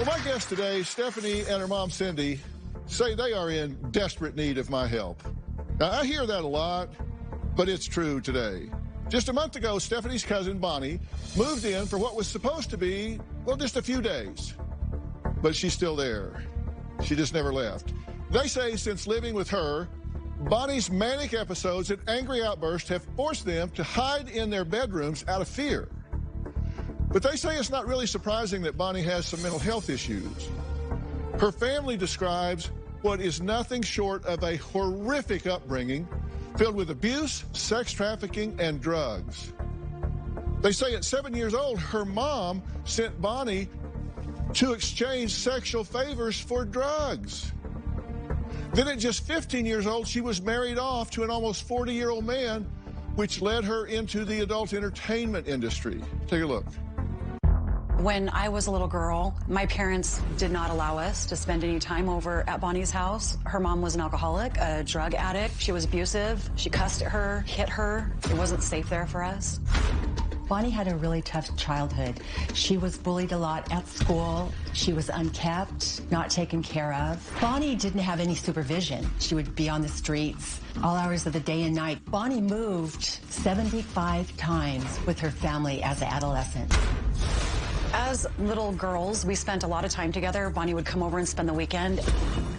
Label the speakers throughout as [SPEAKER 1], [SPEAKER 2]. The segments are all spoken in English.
[SPEAKER 1] Well, my guest today, Stephanie and her mom, Cindy, say they are in desperate need of my help. Now, I hear that a lot, but it's true today. Just a month ago, Stephanie's cousin, Bonnie, moved in for what was supposed to be, well, just a few days. But she's still there. She just never left. They say since living with her, Bonnie's manic episodes and angry outbursts have forced them to hide in their bedrooms out of fear. But they say it's not really surprising that Bonnie has some mental health issues. Her family describes what is nothing short of a horrific upbringing filled with abuse, sex trafficking, and drugs. They say at 7 years old, her mom sent Bonnie to exchange sexual favors for drugs. Then at just 15 years old, she was married off to an almost 40-year-old man, which led her into the adult entertainment industry. Take a look.
[SPEAKER 2] When I was a little girl, my parents did not allow us to spend any time over at Bonnie's house. Her mom was an alcoholic, a drug addict. She was abusive. She cussed at her, hit her. It wasn't safe there for us.
[SPEAKER 3] Bonnie had a really tough childhood. She was bullied a lot at school. She was unkept, not taken care of. Bonnie didn't have any supervision. She would be on the streets all hours of the day and night. Bonnie moved 75 times with her family as an adolescent.
[SPEAKER 2] As little girls, we spent a lot of time together. Bonnie would come over and spend the weekend.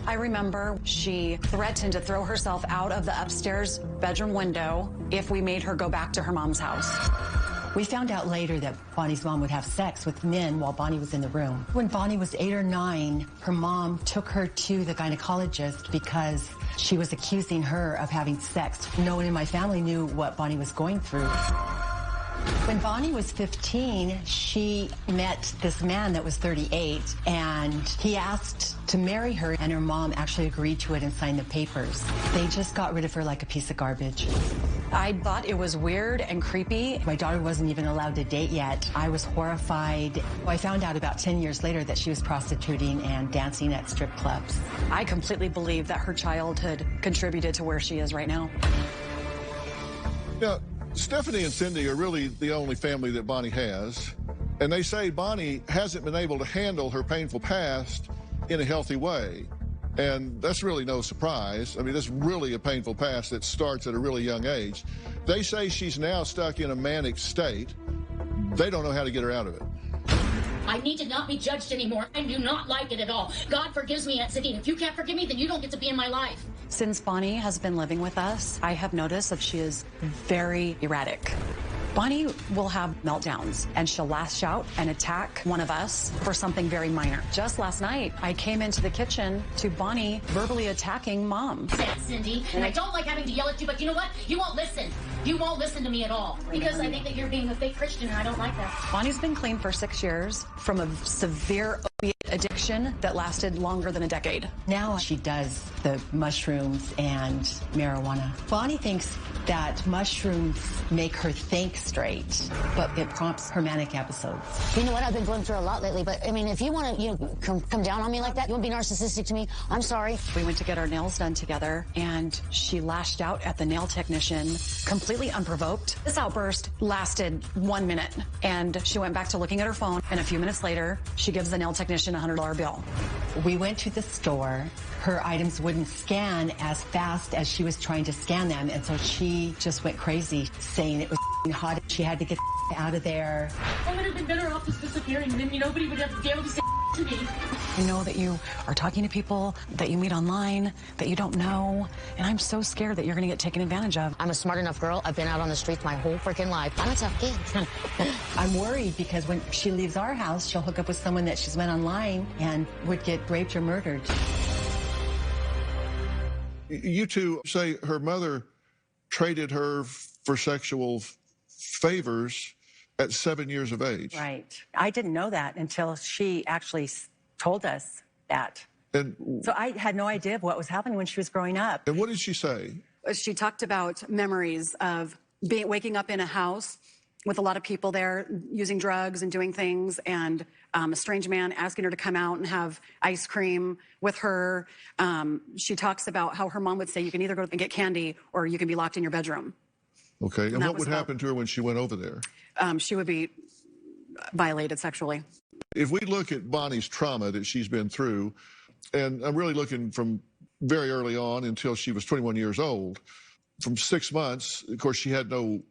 [SPEAKER 2] I remember she threatened to throw herself out of the upstairs bedroom window if we made her go back to her mom's house.
[SPEAKER 3] We found out later that Bonnie's mom would have sex with men while Bonnie was in the room. When Bonnie was 8 or 9, her mom took her to the gynecologist because she was accusing her of having sex. No one in my family knew what Bonnie was going through. When Bonnie was 15, she met this man that was 38, and he asked to marry her, and her mom actually agreed to it and signed the papers. They just got rid of her like a piece of garbage.
[SPEAKER 2] I thought it was weird and creepy.
[SPEAKER 3] My daughter wasn't even allowed to date yet. I was horrified. I found out about 10 years later that she was prostituting and dancing at strip clubs.
[SPEAKER 2] I completely believe that her childhood contributed to where she is right now.
[SPEAKER 1] Now, Stephanie and Cindy are really the only family that Bonnie has, and they say Bonnie hasn't been able to handle her painful past in a healthy way. And that's really no surprise. I mean, that's really a painful past that starts at a really young age. They say she's now stuck in a manic state. They don't know how to get her out of it.
[SPEAKER 4] I need to not be judged anymore. I do not like it at all. God forgives me, Aunt Cindy. If you can't forgive me, then you don't get to be in my life.
[SPEAKER 2] Since Bonnie has been living with us, I have noticed that she is very erratic. Bonnie will have meltdowns, and she'll lash out and attack one of us for something very minor. Just last night, I came into the kitchen to Bonnie verbally attacking Mom.
[SPEAKER 4] Aunt Cindy, and I don't like having to yell at you, but you know what? You won't listen. You won't listen to me at all. Because I think that you're being a fake Christian, and I don't like that.
[SPEAKER 2] Bonnie's been clean for 6 years from a severe opiate addiction that lasted longer than a decade.
[SPEAKER 3] Now she does the mushrooms and marijuana. Bonnie thinks that mushrooms make her think straight, but it prompts her manic episodes.
[SPEAKER 5] You know what? I've been going through a lot lately, but I mean, if you want to, come down on me like that, you want to be narcissistic to me, I'm sorry.
[SPEAKER 2] We went to get our nails done together, and she lashed out at the nail technician completely unprovoked. This outburst lasted 1 minute, and she went back to looking at her phone, and a few minutes later, she gives the nail technician a $100 bill.
[SPEAKER 3] We went to the store. Her items wouldn't scan as fast as she was trying to scan them, and so she just went crazy, saying it was hot. She had to get out of there.
[SPEAKER 4] I would have been better off just disappearing, and then nobody would have to be able to say to me.
[SPEAKER 2] I know that you are talking to people that you meet online that you don't know, and I'm so scared that you're going to get taken advantage of.
[SPEAKER 5] I'm a smart enough girl. I've been out on the streets my whole freaking life. I'm a tough kid.
[SPEAKER 3] I'm worried because when she leaves our house, she'll hook up with someone that she's met online and would get raped or murdered.
[SPEAKER 1] You two say her mother traded her for sexual favors at 7 years of age.
[SPEAKER 3] Right. I didn't know that until she actually told us that.
[SPEAKER 1] And
[SPEAKER 3] so I had no idea of what was happening when she was growing up.
[SPEAKER 1] And what did she say?
[SPEAKER 2] She talked about memories of waking up in a house with a lot of people there using drugs and doing things, and a strange man asking her to come out and have ice cream with her. She talks about how her mom would say, you can either go and get candy or you can be locked in your bedroom.
[SPEAKER 1] Okay, and what would happen to her when she went over there?
[SPEAKER 2] She would be violated sexually.
[SPEAKER 1] If we look at Bonnie's trauma that she's been through, and I'm really looking from very early on until she was 21 years old, from 6 months, of course, she had no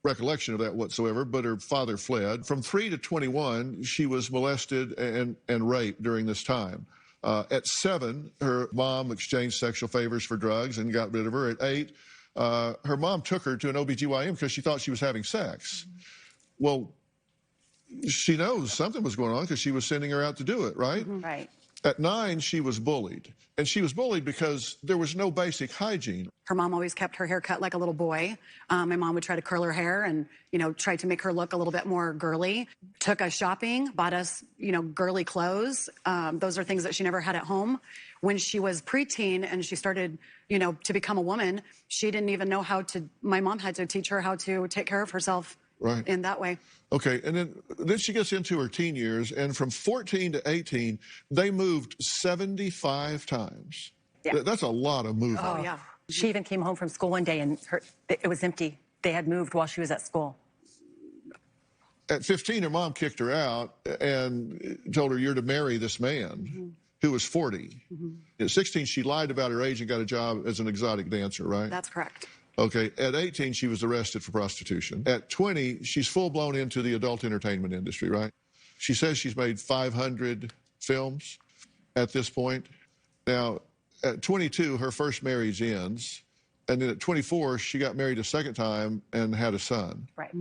[SPEAKER 1] recollection of that whatsoever, but her father fled. From 3 to 21, she was molested and raped during this time. At 7, her mom exchanged sexual favors for drugs and got rid of her. At 8, her mom took her to an OBGYN because she thought she was having sex. Well, she knows something was going on because she was sending her out to do it, right?
[SPEAKER 2] Right.
[SPEAKER 1] At 9, she was bullied. And she was bullied because there was no basic hygiene.
[SPEAKER 2] Her mom always kept her hair cut like a little boy. My mom would try to curl her hair and, try to make her look a little bit more girly. Took us shopping, bought us, girly clothes. Those are things that she never had at home. When she was preteen and she started, to become a woman, she didn't even know my mom had to teach her how to take care of herself in that way.
[SPEAKER 1] Okay, and then she gets into her teen years, and from 14 to 18, they moved 75 times. Yeah. That's a lot of moving.
[SPEAKER 2] Oh, yeah.
[SPEAKER 3] She even came home from school one day and it was empty. They had moved while she was at school.
[SPEAKER 1] At 15, her mom kicked her out and told her, "You're to marry this man," who was 40. At 16, she lied about her age and got a job as an exotic dancer, right?
[SPEAKER 2] That's correct.
[SPEAKER 1] Okay, at 18, she was arrested for prostitution. At 20, she's full-blown into the adult entertainment industry, right? She says she's made 500 films at this point. Now, at 22, her first marriage ends. And then at 24, she got married a second time and had a son.
[SPEAKER 2] Right.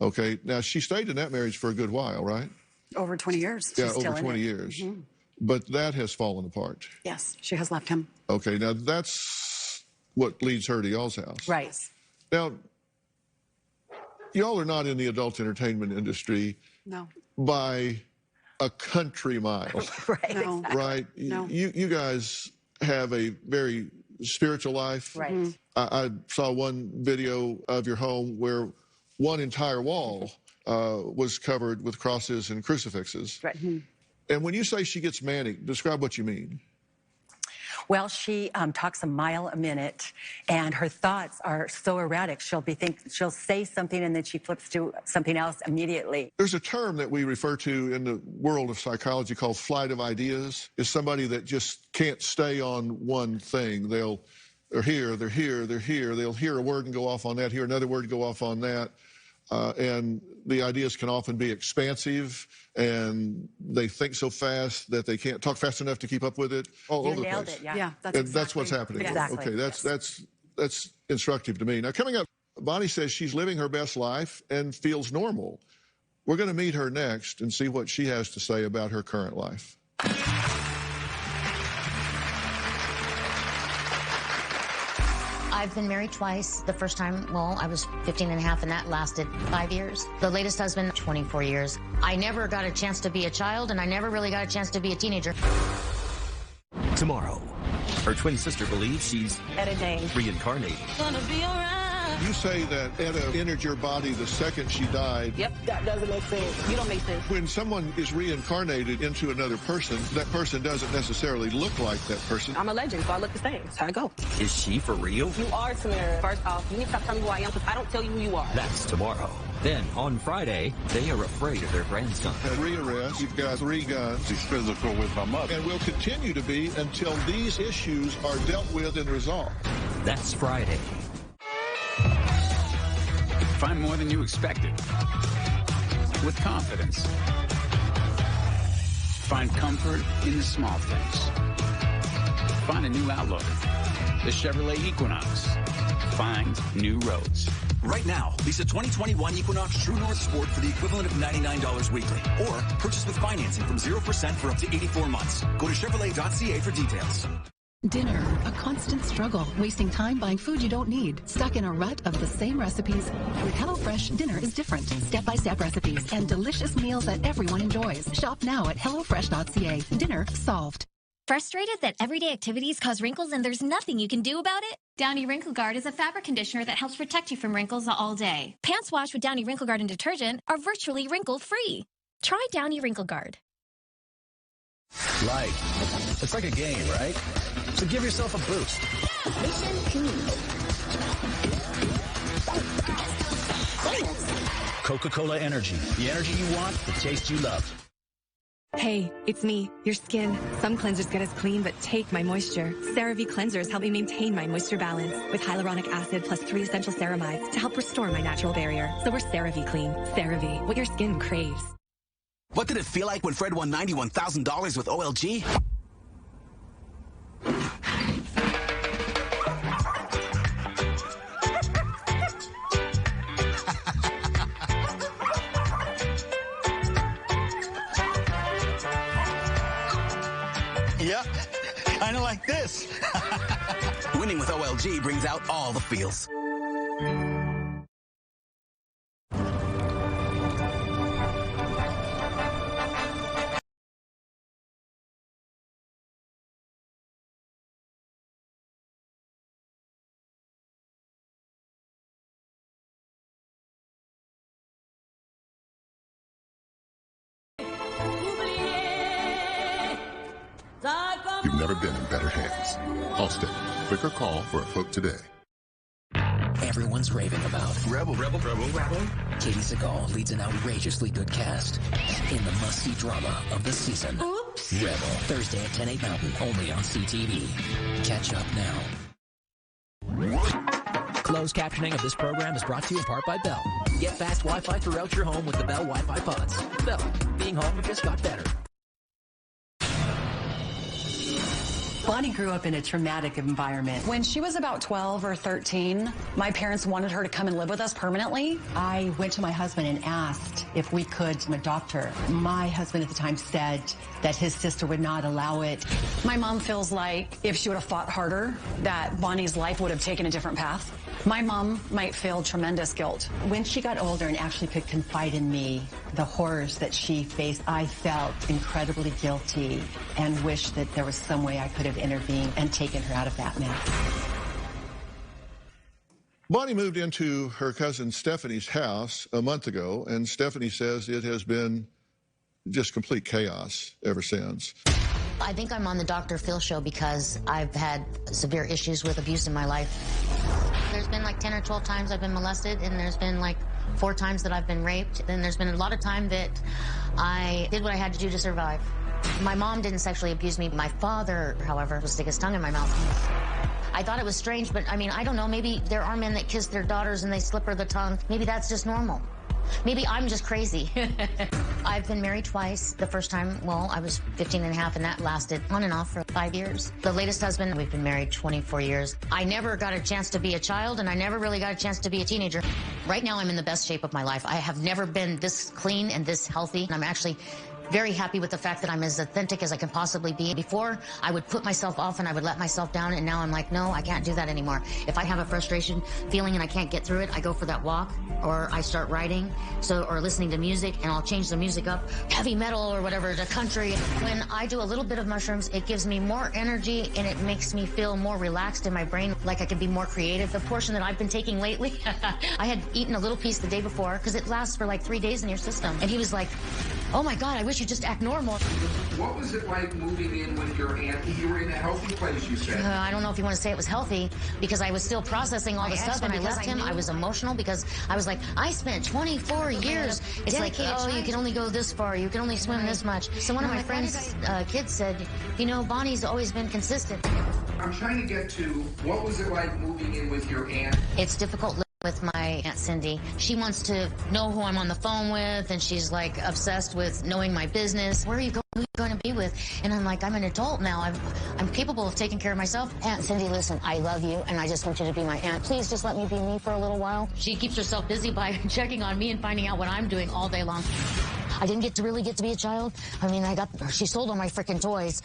[SPEAKER 1] Okay, now she stayed in that marriage for a good while, right?
[SPEAKER 2] Over 20 years.
[SPEAKER 1] Yeah, over 20 years. But that has fallen apart.
[SPEAKER 2] Yes, she has left him.
[SPEAKER 1] Okay, now that's what leads her to y'all's house.
[SPEAKER 3] Right.
[SPEAKER 1] Now, y'all are not in the adult entertainment industry by a country mile.
[SPEAKER 3] Right.
[SPEAKER 2] No.
[SPEAKER 1] Right?
[SPEAKER 2] No.
[SPEAKER 1] You guys have a very spiritual life.
[SPEAKER 3] Right.
[SPEAKER 1] I saw one video of your home where one entire wall was covered with crosses and crucifixes.
[SPEAKER 3] Right.
[SPEAKER 1] And when you say she gets manic, describe what you mean.
[SPEAKER 3] Well, she talks a mile a minute, and her thoughts are so erratic. She'll say something, and then she flips to something else immediately.
[SPEAKER 1] There's a term that we refer to in the world of psychology called flight of ideas. Is somebody that just can't stay on one thing. They're here, they're here, they're here. They'll hear a word and go off on that, hear another word and go off on that. And the ideas can often be expansive, and they think so fast that they can't talk fast enough to keep up with it. All over the place.
[SPEAKER 3] It, yeah.
[SPEAKER 2] Yeah,
[SPEAKER 1] that's what's happening.
[SPEAKER 3] Exactly.
[SPEAKER 1] Okay, that's instructive to me. Now, coming up, Bonnie says she's living her best life and feels normal. We're going to meet her next and see what she has to say about her current life.
[SPEAKER 5] I've been married twice. The first time, well, I was 15 and a half, and that lasted 5 years. The latest husband, 24 years. I never got a chance to be a child, and I never really got a chance to be a teenager.
[SPEAKER 6] Tomorrow, her twin sister believes she's reincarnated.
[SPEAKER 7] Gonna be alright.
[SPEAKER 1] You say that Etta entered your body the second she died.
[SPEAKER 7] Yep, that doesn't make sense. You don't make sense.
[SPEAKER 1] When someone is reincarnated into another person, that person doesn't necessarily look like that person.
[SPEAKER 7] I'm a legend, so I look the same. That's how I go.
[SPEAKER 6] Is she for real?
[SPEAKER 7] You are Tamara. First off, you need to stop telling me who I am, because I don't tell you who you are.
[SPEAKER 6] That's tomorrow. Then, on Friday, they are afraid of their grandson.
[SPEAKER 1] At rearrest, you've got 3 guns.
[SPEAKER 8] She's physical with my mother.
[SPEAKER 1] And will continue to be until these issues are dealt with and resolved.
[SPEAKER 6] That's Friday.
[SPEAKER 9] Find more than you expected with confidence. Find comfort in the small things. Find a new outlook. The Chevrolet Equinox. Find new roads.
[SPEAKER 10] Right now, lease a 2021 Equinox True North Sport for the equivalent of $99 weekly. Or purchase with financing from 0% for up to 84 months. Go to Chevrolet.ca for details.
[SPEAKER 11] Dinner, a constant struggle, wasting time buying food you don't need, stuck in a rut of the same recipes. With HelloFresh, dinner is different. Step-by-step recipes and delicious meals that everyone enjoys. Shop now at HelloFresh.ca. Dinner solved.
[SPEAKER 12] Frustrated that everyday activities cause wrinkles and there's nothing you can do about it? Downy Wrinkle Guard is a fabric conditioner that helps protect you from wrinkles all day. Pants washed with Downy Wrinkle Guard and detergent are virtually wrinkle-free. Try Downy Wrinkle Guard.
[SPEAKER 13] Life. It's like a game, right? So give yourself a boost. Coca-Cola Energy. The energy you want, the taste you love.
[SPEAKER 8] Hey, it's me, your skin. Some cleansers get us clean, but take my moisture. CeraVe cleansers help me maintain my moisture balance with hyaluronic acid plus 3 essential ceramides to help restore my natural barrier. So we're CeraVe clean. CeraVe, what your skin craves.
[SPEAKER 14] What did it feel like when Fred won $91,000 with OLG?
[SPEAKER 15] Yep, kind of like this.
[SPEAKER 14] Winning with OLG brings out all the feels.
[SPEAKER 16] You've never been in better hands. Allstate. Quicker call for a quote today.
[SPEAKER 17] Everyone's raving about Rebel. Katie Seagal leads an outrageously good cast in the must-see drama of the season. Oops. Rebel, Thursday at 10, 8 Mountain, only on CTV. Catch up now.
[SPEAKER 6] Closed captioning of this program is brought to you in part by Bell. Get fast Wi-Fi throughout your home with the Bell Wi-Fi pods. Bell, being home just got better.
[SPEAKER 3] Bonnie grew up in a traumatic environment.
[SPEAKER 2] When she was about 12 or 13, my parents wanted her to come and live with us permanently.
[SPEAKER 3] I went to my husband and asked if we could adopt her. My husband at the time said that his sister would not allow it.
[SPEAKER 2] My mom feels like if she would have fought harder, that Bonnie's life would have taken a different path. My mom might feel tremendous guilt.
[SPEAKER 3] When she got older and actually could confide in me the horrors that she faced, I felt incredibly guilty and wished that there was some way I could have intervened and taken her out of that mess.
[SPEAKER 1] Bonnie moved into her cousin Stephanie's house a month ago, and Stephanie says it has been just complete chaos ever since.
[SPEAKER 5] I think I'm on the Dr. Phil show because I've had severe issues with abuse in my life. There's been like 10 or 12 times I've been molested, and there's been like 4 times that I've been raped. Then there's been a lot of time that I did what I had to do to survive. My mom didn't sexually abuse me. My father, however, would stick his tongue in my mouth. I thought it was strange, but I mean, I don't know. Maybe there are men that kiss their daughters and they slip her the tongue. Maybe that's just normal. Maybe I'm just crazy. I've been married twice. The first time, well, I was 15 and a half, and that lasted on and off for 5 years. The latest husband, we've been married 24 years. I never got a chance to be a child, and I never really got a chance to be a teenager. Right now, I'm in the best shape of my life. I have never been this clean and this healthy. I'm actually very happy with the fact that I'm as authentic as I can possibly be. Before, I would put myself off and I would let myself down, and now I'm like, no, I can't do that anymore. If I have a frustration feeling and I can't get through it, I go for that walk, or I start writing, or listening to music, and I'll change the music up, heavy metal or whatever, to country. When I do a little bit of mushrooms, it gives me more energy, and it makes me feel more relaxed in my brain, like I can be more creative. The portion that I've been taking lately, I had eaten a little piece the day before, because it lasts for like 3 days in your system. And he was like, oh my God, I wish you'd just act normal.
[SPEAKER 18] What was it like moving in with your aunt? You were in a healthy place, you said.
[SPEAKER 5] I don't know if you want to say it was healthy, because I was still processing all the stuff. When I left him, I was emotional, because I was like, I spent 24 years. It's like, oh, you can only go this far. You can only swim this much. So one of my friends' kids said, you know, Bonnie's always been consistent.
[SPEAKER 18] I'm trying to get to, what was it like moving in with your aunt?
[SPEAKER 5] It's difficult with my Aunt Cindy. She wants to know who I'm on the phone with, and she's like obsessed with knowing my business. Where are you going? Who are you going to be with? And I'm like, I'm an adult now. I'm capable of taking care of myself. Aunt Cindy, listen, I love you, and I just want you to be my aunt. Please just let me be me for a little while. She keeps herself busy by checking on me and finding out what I'm doing all day long. I didn't really get to be a child. I mean, she sold all my freaking toys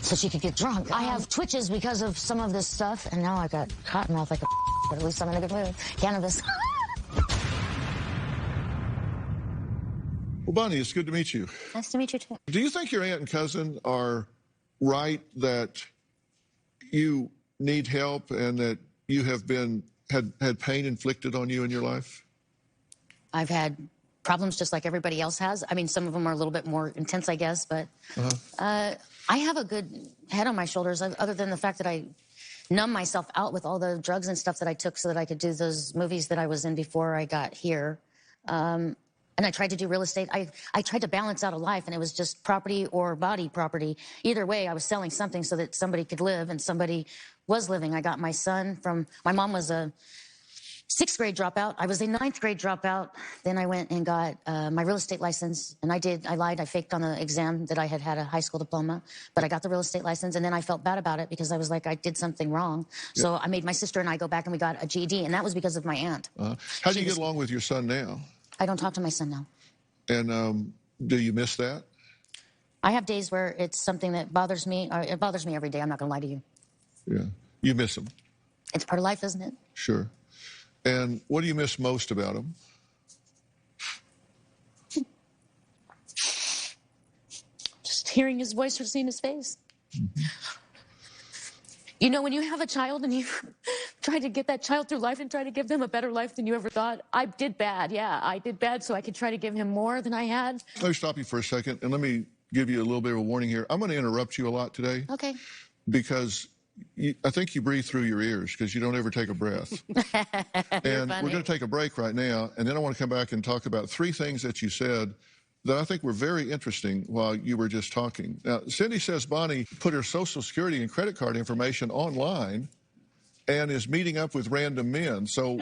[SPEAKER 5] so she could get drunk. I have twitches because of some of this stuff, and now I got cotton mouth like a but at least I'm in a good mood. Cannabis.
[SPEAKER 1] Well, Bonnie, it's good to meet you.
[SPEAKER 5] Nice to meet you, too.
[SPEAKER 1] Do you think your aunt and cousin are right that you need help and that you have had pain inflicted on you in your life?
[SPEAKER 5] I've had problems just like everybody else has. I mean, some of them are a little bit more intense, I guess, but I have a good head on my shoulders, other than the fact that I numb myself out with all the drugs and stuff that I took so that I could do those movies that I was in before I got here. And I tried to do real estate. I tried to balance out a life, and it was just property or body property. Either way, I was selling something so that somebody could live, and somebody was living. I got my son from, my mom was a 6th grade dropout. I was a 9th grade dropout. Then I went and got my real estate license. And I lied. I faked on the exam that I had a high school diploma. But I got the real estate license. And then I felt bad about it because I was like, I did something wrong. Yeah. So I made my sister and I go back and we got a GED. And that was because of my aunt.
[SPEAKER 1] How do you get along with your son now?
[SPEAKER 5] I don't talk to my son now.
[SPEAKER 1] And do you miss that?
[SPEAKER 5] I have days where it's something that bothers me. It bothers me every day. I'm not going to lie to you.
[SPEAKER 1] Yeah. You miss him.
[SPEAKER 5] It's part of life, isn't it?
[SPEAKER 1] Sure. And what do you miss most about him?
[SPEAKER 5] Just hearing his voice or seeing his face. Mm-hmm. You know, when you have a child and you try to get that child through life and try to give them a better life than you ever thought, I did bad. Yeah, I did bad so I could try to give him more than I had.
[SPEAKER 1] Let me stop you for a second, and let me give you a little bit of a warning here. I'm going to interrupt you a lot today.
[SPEAKER 5] Okay.
[SPEAKER 1] Because I think you breathe through your ears because you don't ever take a breath. And we're going to take a break right now, and then I want to come back and talk about 3 things that you said that I think were very interesting while you were just talking. Now, Cindy says Bonnie put her Social Security and credit card information online and is meeting up with random men. So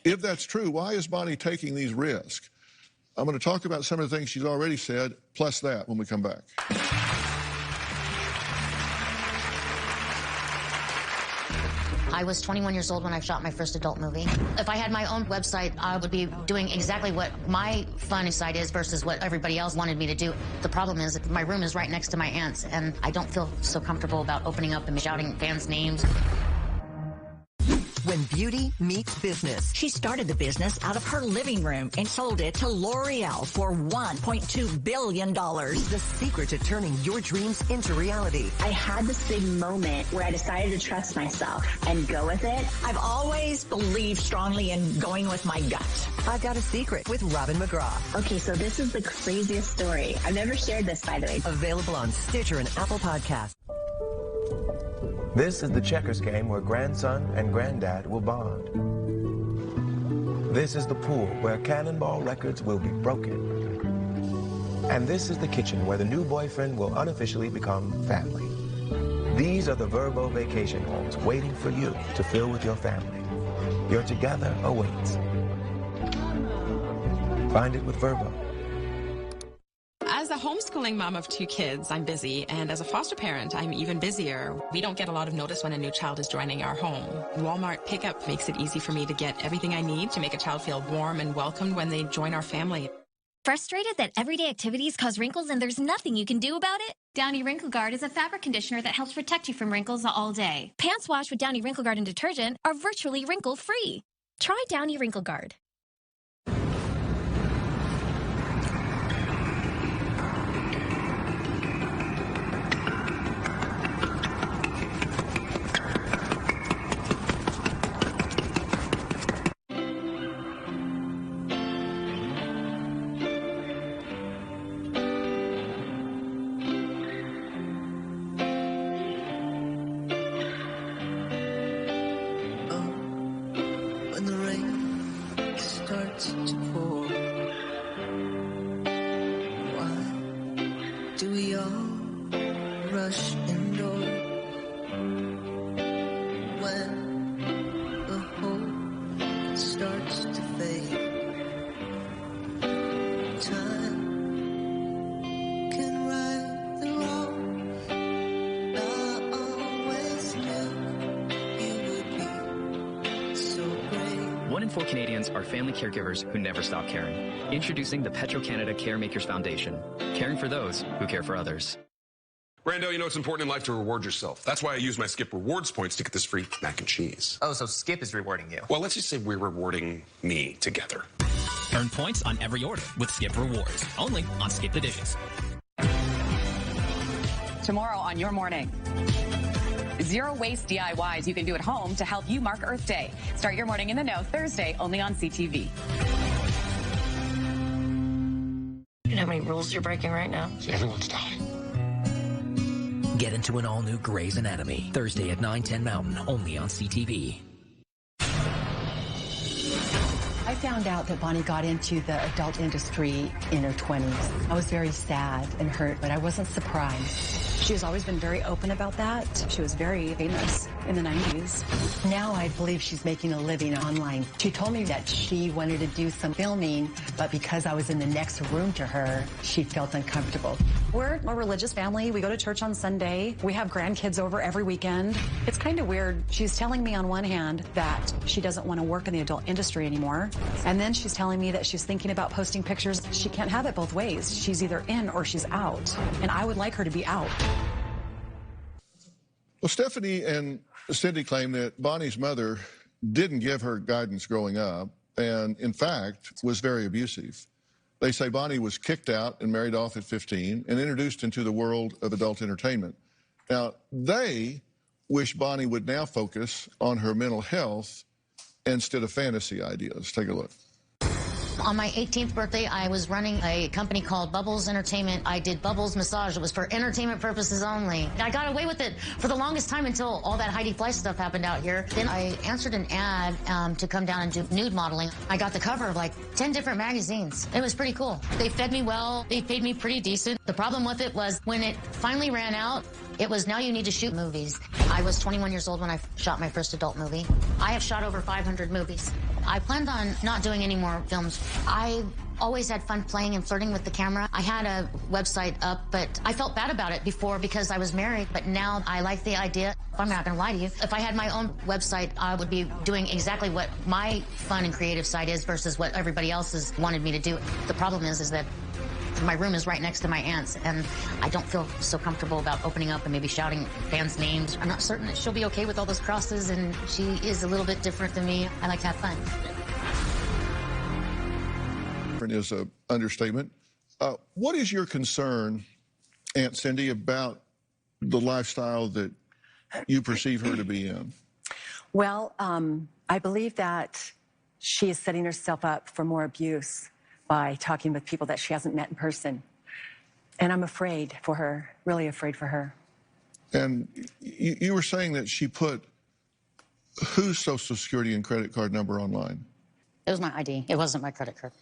[SPEAKER 1] if that's true, why is Bonnie taking these risks? I'm going to talk about some of the things she's already said, plus that when we come back.
[SPEAKER 5] I was 21 years old when I shot my first adult movie. If I had my own website, I would be doing exactly what my funny side is versus what everybody else wanted me to do. The problem is that my room is right next to my aunt's, and I don't feel so comfortable about opening up and shouting fans' names.
[SPEAKER 19] When beauty meets business. She started the business out of her living room and sold it to L'Oreal for $1.2 billion. The secret to turning your dreams into reality.
[SPEAKER 20] I had this big moment where I decided to trust myself and go with it.
[SPEAKER 19] I've always believed strongly in going with my gut. I've got a secret with Robin McGraw.
[SPEAKER 20] Okay, so this is the craziest story. I've never shared this, by the way.
[SPEAKER 19] Available on Stitcher and Apple Podcasts.
[SPEAKER 21] This is the checkers game where grandson and granddad will bond. This is the pool where cannonball records will be broken. And this is the kitchen where the new boyfriend will unofficially become family. These are the Verbo vacation homes waiting for you to fill with your family. Your together awaits. Find it with Verbo.
[SPEAKER 22] As a homeschooling mom of 2 kids, I'm busy, and as a foster parent, I'm even busier. We don't get a lot of notice when a new child is joining our home. Walmart pickup makes it easy for me to get everything I need to make a child feel warm and welcomed when they join our family.
[SPEAKER 12] Frustrated that everyday activities cause wrinkles and there's nothing you can do about it? Downy Wrinkle Guard is a fabric conditioner that helps protect you from wrinkles all day. Pants washed with Downy Wrinkle Guard and detergent are virtually wrinkle-free. Try Downy Wrinkle Guard.
[SPEAKER 23] Four Canadians are family caregivers who never stop caring. Introducing the Petro-Canada Caremakers Foundation, caring for those who care for others.
[SPEAKER 24] Brando, you know it's important in life to reward yourself. That's why I use my Skip Rewards points to get this free mac and cheese.
[SPEAKER 25] Oh, so Skip is rewarding you.
[SPEAKER 24] Well, let's just say we're rewarding me together.
[SPEAKER 6] Earn points on every order with Skip Rewards, only on Skip the Dishes.
[SPEAKER 26] Tomorrow on Your Morning. Zero waste DIYs you can do at home to help you mark Earth Day. Start your morning in the know Thursday only on CTV.
[SPEAKER 27] You know how many rules you're breaking right now?
[SPEAKER 24] Everyone's dying.
[SPEAKER 6] Get into an all-new Grey's Anatomy. Thursday at 9/10 Mountain, only on CTV.
[SPEAKER 26] I
[SPEAKER 3] found out that Bonnie got into the adult industry in her 20s. I was very sad and hurt, but I wasn't surprised.
[SPEAKER 2] She's always been very open about that. She was very famous in the 90s.
[SPEAKER 3] Now I believe she's making a living online. She told me that she wanted to do some filming, but because I was in the next room to her, she felt uncomfortable.
[SPEAKER 2] We're a religious family. We go to church on Sunday. We have grandkids over every weekend. It's kind of weird. She's telling me on one hand that she doesn't want to work in the adult industry anymore. And then she's telling me that she's thinking about posting pictures. She can't have it both ways. She's either in or she's out. And I would like her to be out.
[SPEAKER 1] Well, Stephanie and Cindy claim that Bonnie's mother didn't give her guidance growing up and, in fact, was very abusive. They say Bonnie was kicked out and married off at 15 and introduced into the world of adult entertainment. Now, they wish Bonnie would now focus on her mental health instead of fantasy ideas. Take a look.
[SPEAKER 5] On my 18th birthday, I was running a company called Bubbles Entertainment. I did Bubbles Massage. It was for entertainment purposes only. I got away with it for the longest time until all that Heidi Fleiss stuff happened out here. Then I answered an ad to come down and do nude modeling. I got the cover of like 10 different magazines. It was pretty cool. They fed me well. They paid me pretty decent. The problem with it was when it finally ran out, it was now you need to shoot movies. I was 21 years old when I shot my first adult movie. I have shot over 500 movies. I planned on not doing any more films. I always had fun playing and flirting with the camera. I had a website up, but I felt bad about it before because I was married, but now I like the idea. I'm not gonna lie to you. If I had my own website, I would be doing exactly what my fun and creative side is versus what everybody else has wanted me to do. The problem is that my room is right next to my aunt's, and I don't feel so comfortable about opening up and maybe shouting fans' names. I'm not certain that she'll be okay with all those crosses, and she is a little bit different than me. I like to have fun.
[SPEAKER 1] Is an understatement. What is your concern, Aunt Cindy, about the lifestyle that you perceive her to be in?
[SPEAKER 3] Well, I believe that she is setting herself up for more abuse by talking with people that she hasn't met in person. And I'm afraid for her, really afraid for her.
[SPEAKER 1] And you were saying that she put whose Social Security and credit card number online?
[SPEAKER 5] It was my ID. It wasn't my credit card.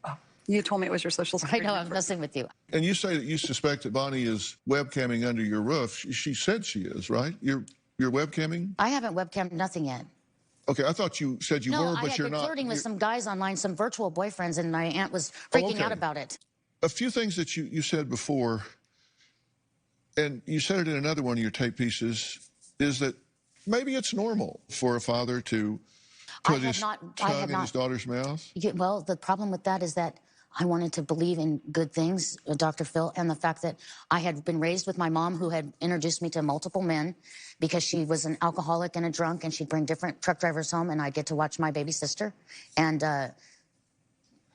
[SPEAKER 2] Oh, you told me it was your Social Security
[SPEAKER 5] I know,
[SPEAKER 2] number.
[SPEAKER 5] I'm messing with you.
[SPEAKER 1] And you say that you suspect that Bonnie is webcamming under your roof. She said she is, right? You're webcamming?
[SPEAKER 5] I haven't webcammed nothing yet.
[SPEAKER 1] Okay, I thought you said you were, but you're not.
[SPEAKER 5] I had been flirting with some guys online, some virtual boyfriends, and my aunt was freaking out about it.
[SPEAKER 1] A few things that you said before, and you said it in another one of your tape pieces, is that maybe it's normal for a father to put his tongue in his daughter's mouth?
[SPEAKER 5] Yeah, well, the problem with that is that I wanted to believe in good things, Dr. Phil, and the fact that I had been raised with my mom, who had introduced me to multiple men because she was an alcoholic and a drunk, and she'd bring different truck drivers home, and I'd get to watch my baby sister. And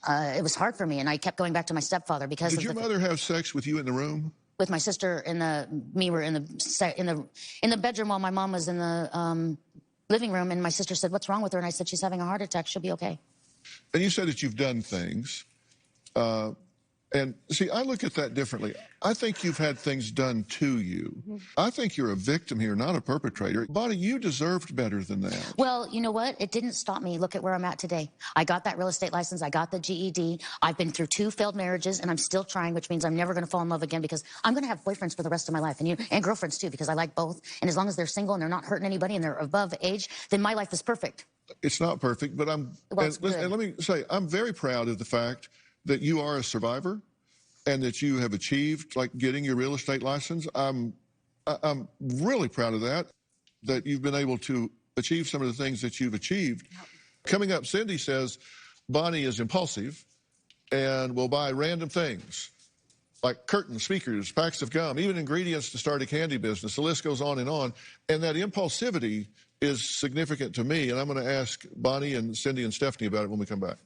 [SPEAKER 5] it was hard for me, and I kept going back to my stepfather because
[SPEAKER 1] Did your mother have sex with you in the room?
[SPEAKER 5] With my sister we were in the bedroom while my mom was in the living room, and my sister said, "What's wrong with her?" And I said, "She's having a heart attack. She'll be okay."
[SPEAKER 1] And you said that you've done things. And see, I look at that differently. I think you've had things done to you. I think you're a victim here, not a perpetrator. Bonnie, you deserved better than that.
[SPEAKER 5] Well, you know what? It didn't stop me. Look at where I'm at today. I got that real estate license. I got the GED. I've been through 2 failed marriages, and I'm still trying, which means I'm never going to fall in love again because I'm going to have boyfriends for the rest of my life, and girlfriends too, because I like both. And as long as they're single and they're not hurting anybody and they're above age, then my life is perfect.
[SPEAKER 1] It's not perfect, but and let me say, I'm very proud of the fact that you are a survivor and that you have achieved, like, getting your real estate license. I'm really proud of that you've been able to achieve some of the things that you've achieved. Coming up, Cindy says Bonnie is impulsive and will buy random things like curtains, speakers, packs of gum, even ingredients to start a candy business. The list goes on. And that impulsivity is significant to me, and I'm going to ask Bonnie and Cindy and Stephanie about it when we come back.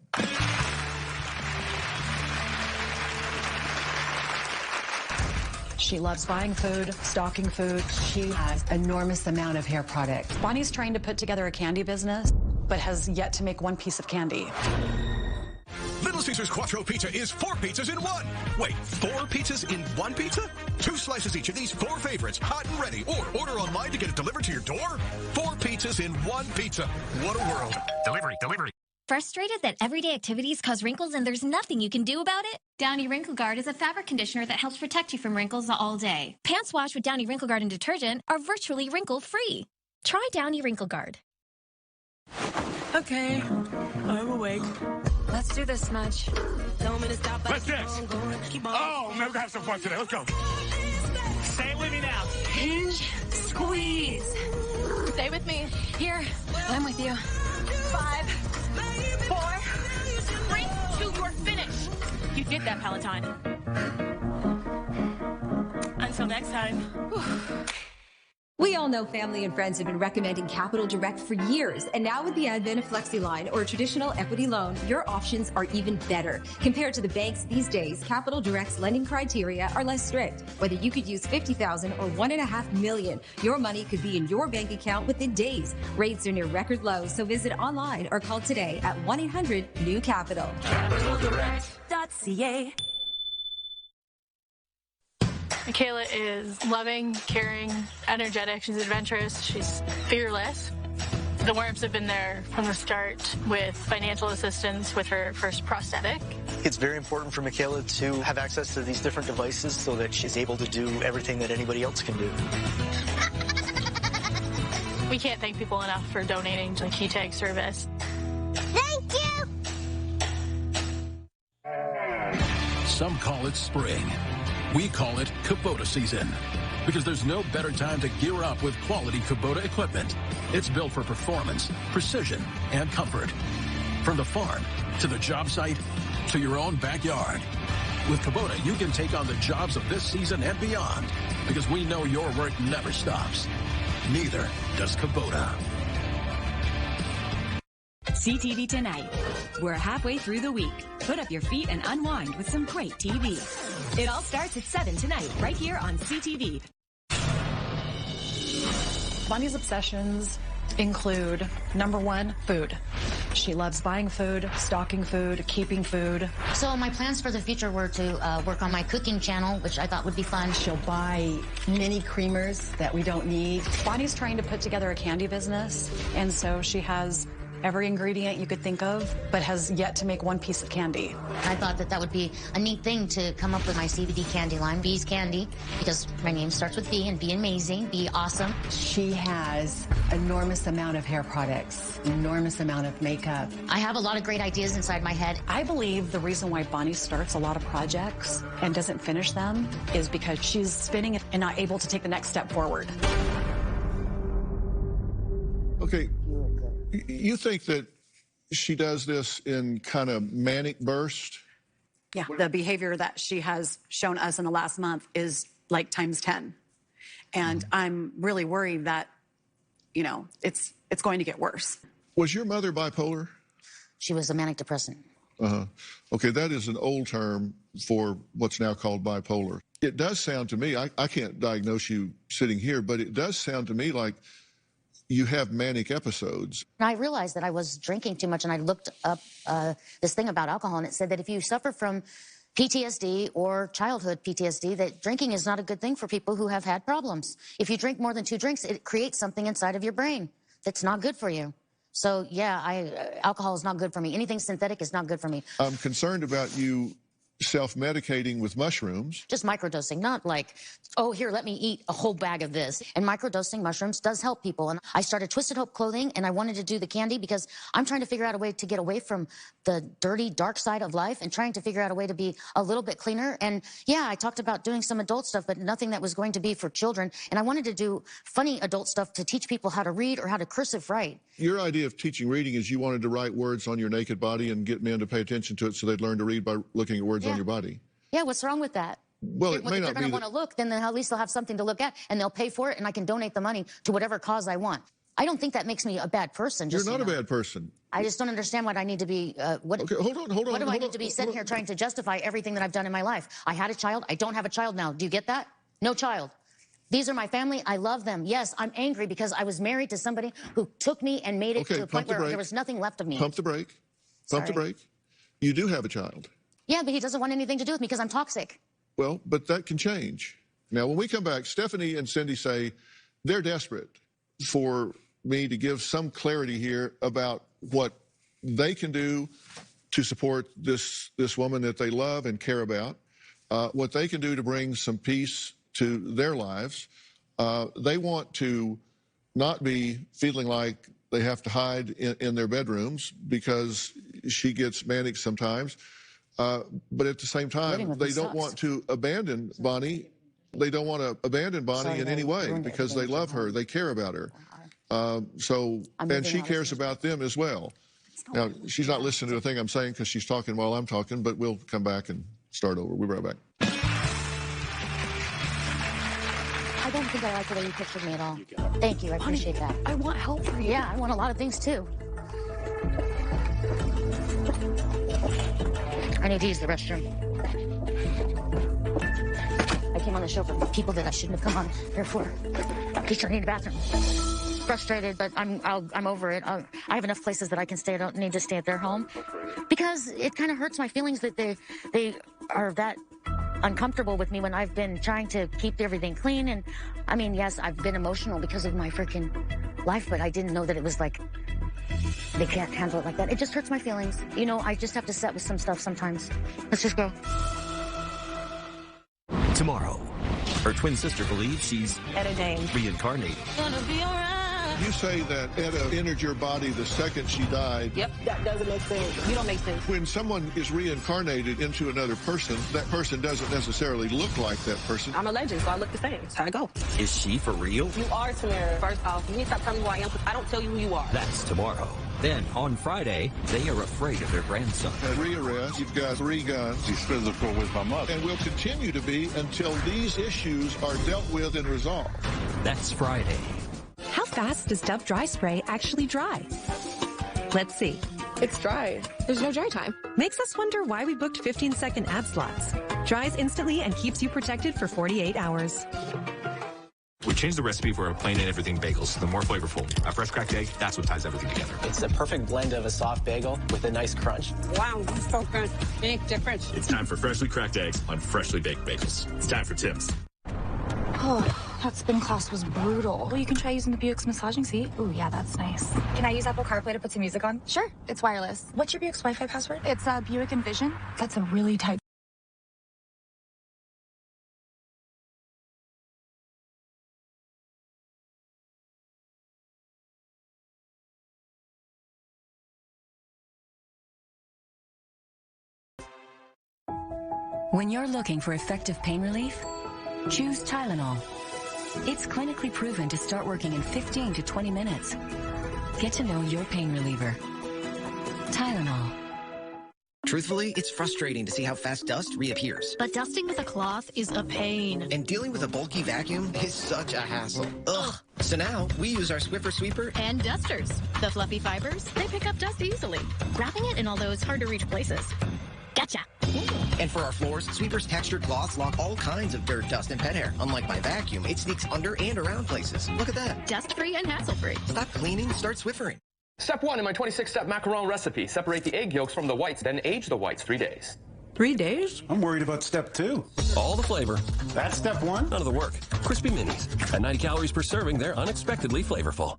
[SPEAKER 3] She loves buying food, stocking food. She has enormous amount of hair products.
[SPEAKER 2] Bonnie's trying to put together a candy business, but has yet to make one piece of candy.
[SPEAKER 4] Little Caesar's Quattro Pizza is 4 pizzas in 1. Wait, 4 pizzas in 1 pizza? 2 slices each of these 4 favorites, hot and ready, or order online to get it delivered to your door? 4 pizzas in 1 pizza. What a world. Delivery.
[SPEAKER 12] Frustrated that everyday activities cause wrinkles and there's nothing you can do about it? Downy Wrinkle Guard is a fabric conditioner that helps protect you from wrinkles all day. Pants washed with Downy Wrinkle Guard and detergent are virtually wrinkle-free. Try Downy Wrinkle Guard.
[SPEAKER 27] Okay, I'm awake. Let's do this, Smudge.
[SPEAKER 15] What's this? Oh, man, we're gonna have some fun today. Let's go. Say it with me now.
[SPEAKER 27] Hinge, squeeze. Stay with me. Here, I'm with you. 5, 4, 3, 2, you're finished. You did that, Palatine. Until next time.
[SPEAKER 7] We all know family and friends have been recommending Capital Direct for years, and now with the advent of FlexiLine or a traditional equity loan, your options are even better. Compared to the banks these days, Capital Direct's lending criteria are less strict. Whether you could use $50,000 or $1.5 million, your money could be in your bank account within days. Rates are near record lows, so visit online or call today at 1-800-NEW-CAPITAL. CapitalDirect.ca.
[SPEAKER 27] Michaela is loving, caring, energetic. She's adventurous. She's fearless. The worms have been there from the start with financial assistance with her first prosthetic.
[SPEAKER 8] It's very important for Michaela to have access to these different devices so that she's able to do everything that anybody else can do.
[SPEAKER 27] We can't thank people enough for donating to the key tag service.
[SPEAKER 9] Thank you!
[SPEAKER 4] Some call it spring. We call it Kubota season, because there's no better time to gear up with quality Kubota equipment. It's built for performance, precision, and comfort. From the farm to the job site to your own backyard. With Kubota, you can take on the jobs of this season and beyond, because we know your work never stops. Neither does Kubota.
[SPEAKER 10] CTV tonight. We're halfway through the week. Put up your feet and unwind with some great TV. It all starts at 7 tonight, right here on CTV.
[SPEAKER 2] Bonnie's obsessions include, number one, food. She loves buying food, stocking food, keeping food.
[SPEAKER 5] So my plans for the future were to work on my cooking channel, which I thought would be fun.
[SPEAKER 2] She'll buy mini creamers that we don't need. Bonnie's trying to put together a candy business, and so she has every ingredient you could think of, but has yet to make one piece of candy.
[SPEAKER 5] I thought that that would be a neat thing to come up with my CBD candy line, Bee's Candy, because my name starts with B and be amazing, be awesome.
[SPEAKER 3] She has enormous amount of hair products, enormous amount of makeup.
[SPEAKER 5] I have a lot of great ideas inside my head.
[SPEAKER 2] I believe the reason why Bonnie starts a lot of projects and doesn't finish them is because she's spinning and not able to take the next step forward.
[SPEAKER 1] Okay. You think that she does this in kind of manic burst?
[SPEAKER 2] Yeah, the behavior that she has shown us in the last month is like times 10. And I'm really worried that, you know, it's going to get worse. Was your mother bipolar?
[SPEAKER 5] She was a manic depressant.
[SPEAKER 1] Uh-huh. Okay, that is an old term for what's now called bipolar. It does sound to me, I can't diagnose you sitting here, but it does sound to me like you have manic episodes.
[SPEAKER 5] I realized that I was drinking too much, and I looked up this thing about alcohol, and it said that if you suffer from PTSD or childhood PTSD, that drinking is not a good thing for people who have had problems. If you drink more than 2 drinks, it creates something inside of your brain that's not good for you. So, yeah, alcohol is not good for me. Anything synthetic is not good for me.
[SPEAKER 1] I'm concerned about you self-medicating with mushrooms.
[SPEAKER 5] Just microdosing, not like, oh, here, let me eat a whole bag of this. And microdosing mushrooms does help people. And I started Twisted Hope Clothing, and I wanted to do the candy because I'm trying to figure out a way to get away from the dirty, dark side of life and trying to figure out a way to be a little bit cleaner. And yeah, I talked about doing some adult stuff, but nothing that was going to be for children. And I wanted to do funny adult stuff to teach people how to read or how to cursive write.
[SPEAKER 1] Your idea of teaching reading is you wanted to write words on your naked body and get men to pay attention to it so they'd learn to read by looking at words on your body.
[SPEAKER 5] Yeah, what's wrong with that?
[SPEAKER 1] Well, it may not be.
[SPEAKER 5] If they're going to want to look, then at least they'll have something to look at, and they'll pay for it, and I can donate the money to whatever cause I want. I don't think that makes me a bad person.
[SPEAKER 1] You're not a bad person.
[SPEAKER 5] I just don't understand what I need to be.
[SPEAKER 1] Okay, hold on.
[SPEAKER 5] What do I need to be sitting here trying to justify everything that I've done in my life? I had a child. I don't have a child now. Do you get that? No child. These are my family. I love them. Yes, I'm angry because I was married to somebody who took me and made it to a point where there was nothing left of me.
[SPEAKER 1] Pump the brake. Pump the brake. You do have a child.
[SPEAKER 5] Yeah, but he doesn't want anything to do with me because I'm toxic.
[SPEAKER 1] Well, but that can change. Now, when we come back, Stephanie and Cindy say they're desperate for me to give some clarity here about what they can do to support this woman that they love and care about, what they can do to bring some peace to their lives. They want to not be feeling like they have to hide in their bedrooms because she gets manic sometimes. But at the same time, they don't want to abandon Bonnie. They don't want to abandon Bonnie in any way because they love her. They care about her. And she cares about them as well. Now, she's not listening to a thing I'm saying because she's talking while I'm talking, but we'll come back and start over. We'll be right back.
[SPEAKER 5] I don't think I like the way you pictured me at all. Thank you. I appreciate that.
[SPEAKER 2] I want help for you.
[SPEAKER 5] Yeah, I want a lot of things, too. I need to use the restroom. I came on the show for people that I shouldn't have come on here for. Teacher, I need a bathroom. Frustrated, but I'm over it. I have enough places that I can stay. I don't need to stay at their home because it kind of hurts my feelings that they are that uncomfortable with me when I've been trying to keep everything clean. And I mean, yes, I've been emotional because of my freaking life, but I didn't know that it was like they can't handle it like that. It just hurts my feelings. You know, I just have to set with some stuff sometimes. Let's just go.
[SPEAKER 11] Tomorrow, her twin sister believes she's
[SPEAKER 13] Etta
[SPEAKER 11] reincarnated.
[SPEAKER 13] Gonna be alright.
[SPEAKER 1] You say that Etta entered your body the second she died.
[SPEAKER 13] Yep, that doesn't make sense. You don't make sense.
[SPEAKER 1] When someone is reincarnated into another person, that person doesn't necessarily look like that person.
[SPEAKER 13] I'm a legend, so I look the same. That's how I go.
[SPEAKER 11] Is she for real?
[SPEAKER 13] You are Tamara. First off, you need to stop telling me who I am because I don't tell you who you are.
[SPEAKER 11] That's tomorrow. Then, on Friday, they are afraid of their grandson.
[SPEAKER 1] At rearrest, you've got 3 guns.
[SPEAKER 14] He's physical with my mother.
[SPEAKER 1] And will continue to be until these issues are dealt with and resolved.
[SPEAKER 11] That's Friday.
[SPEAKER 16] How fast does Dove Dry Spray actually dry? Let's see.
[SPEAKER 17] It's dry. There's no dry time.
[SPEAKER 16] Makes us wonder why we booked 15-second ad slots. Dries instantly and keeps you protected for 48 hours.
[SPEAKER 18] We changed the recipe for our plain and everything bagels, so they're more flavorful. A fresh cracked egg, that's what ties everything together.
[SPEAKER 25] It's a perfect blend of a soft bagel with a nice crunch.
[SPEAKER 17] Wow, that's so good. Big difference.
[SPEAKER 18] It's time for freshly cracked eggs on freshly baked bagels. It's time for Tim's.
[SPEAKER 28] Oh, that spin class was brutal. Well, you can try using the Buick's massaging seat. Ooh, yeah, that's nice. Can I use Apple CarPlay to put some music on? Sure, it's wireless. What's your Buick's Wi-Fi password? It's Buick Envision. That's a really tight.
[SPEAKER 29] When you're looking for effective pain relief, choose Tylenol. It's clinically proven to start working in 15 to 20 minutes. Get to know your pain reliever. Tylenol.
[SPEAKER 30] Truthfully, it's frustrating to see how fast dust reappears.
[SPEAKER 12] But dusting with a cloth is a pain.
[SPEAKER 30] And dealing with a bulky vacuum is such a hassle. Ugh. So now, we use our Swiffer Sweeper
[SPEAKER 12] and dusters. The fluffy fibers, they pick up dust easily, wrapping it in all those hard-to-reach places. Gotcha.
[SPEAKER 30] And for our floors, Sweeper's textured cloths lock all kinds of dirt, dust, and pet hair. Unlike my vacuum, it sneaks under and around places. Look at that.
[SPEAKER 12] Dust-free and hassle-free.
[SPEAKER 30] Stop cleaning, start Swiffering.
[SPEAKER 31] Step 1 in my 26-step macaron recipe. Separate the egg yolks from the whites, then age the whites 3 days.
[SPEAKER 16] 3 days?
[SPEAKER 14] I'm worried about step 2.
[SPEAKER 4] All the flavor.
[SPEAKER 14] That's step 1?
[SPEAKER 4] None of the work. Crispy minis. At 90 calories per serving, they're unexpectedly flavorful.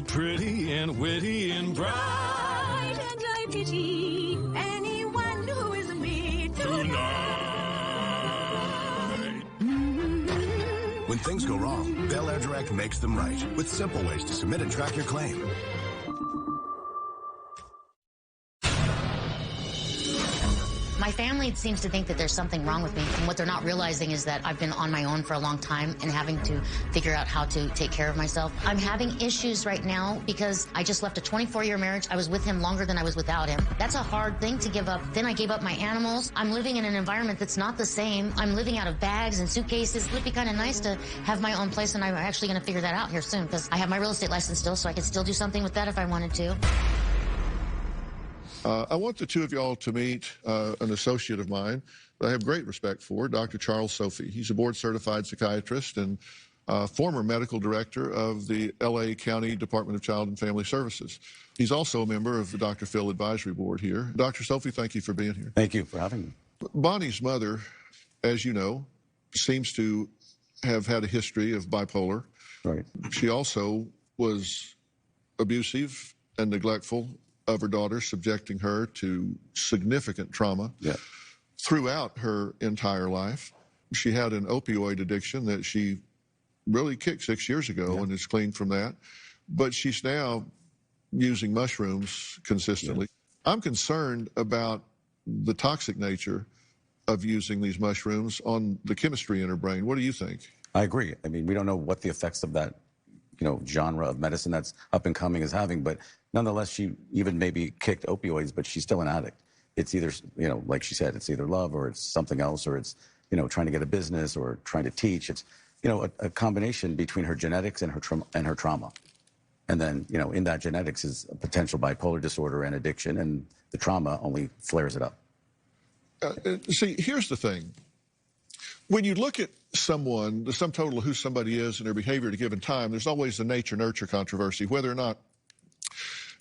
[SPEAKER 15] Pretty and witty and bright,
[SPEAKER 10] and I pity anyone who is me tonight.
[SPEAKER 32] When things go wrong, Bel Air Direct makes them right with simple ways to submit and track your claim.
[SPEAKER 5] My family seems to think that there's something wrong with me, and what they're not realizing is that I've been on my own for a long time and having to figure out how to take care of myself. I'm having issues right now because I just left a 24-year marriage. I was with him longer than I was without him. That's a hard thing to give up. Then I gave up my animals. I'm living in an environment that's not the same. I'm living out of bags and suitcases. It would be kind of nice to have my own place, and I'm actually going to figure that out here soon because I have my real estate license still, so I can still do something with that if I wanted to.
[SPEAKER 1] I want the two of y'all to meet an associate of mine that I have great respect for, Dr. Charles Sophie. He's a board-certified psychiatrist and former medical director of the L.A. County Department of Child and Family Services. He's also a member of the Dr. Phil Advisory Board here. Dr. Sophie, thank you for being here.
[SPEAKER 14] Thank you for having me.
[SPEAKER 1] Bonnie's mother, as you know, seems to have had a history of bipolar.
[SPEAKER 14] Right.
[SPEAKER 1] She also was abusive and neglectful of her daughter, subjecting her to significant trauma throughout her entire life. She had an opioid addiction that she really kicked 6 years ago and is clean from that. But she's now using mushrooms consistently. I'm concerned about the toxic nature of using these mushrooms on the chemistry in her brain. What do you think?
[SPEAKER 14] I agree. I mean, we don't know what the effects of that, genre of medicine that's up and coming is having, but nonetheless, she even maybe kicked opioids, but she's still an addict. It's either, like she said, it's either love or it's something else, or it's, trying to get a business or trying to teach. It's, a combination between her genetics and her trauma. And then, in that genetics is a potential bipolar disorder and addiction, and the trauma only flares it up.
[SPEAKER 1] See, here's the thing. When you look at someone, the sum total of who somebody is and their behavior at a given time, there's always the nature-nurture controversy, whether or not,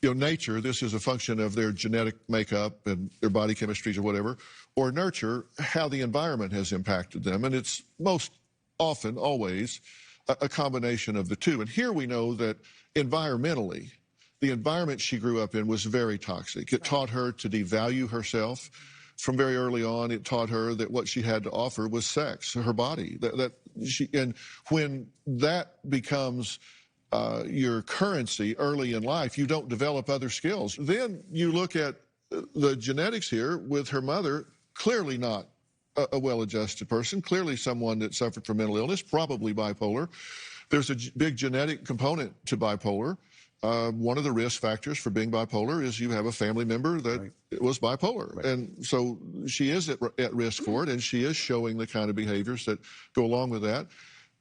[SPEAKER 1] nature, this is a function of their genetic makeup and their body chemistries or whatever, or nurture, how the environment has impacted them. And it's most often, always, a combination of the two. And here we know that environmentally, the environment she grew up in was very toxic. It taught her to devalue herself. From very early on, it taught her that what she had to offer was sex, her body. And when that becomes your currency early in life, you don't develop other skills. Then you look at the genetics here with her mother, clearly not a well-adjusted person, clearly someone that suffered from mental illness, probably bipolar. There's a big genetic component to bipolar. One of the risk factors for being bipolar is you have a family member that was bipolar. And so she is at risk for it, and she is showing the kind of behaviors that go along with that.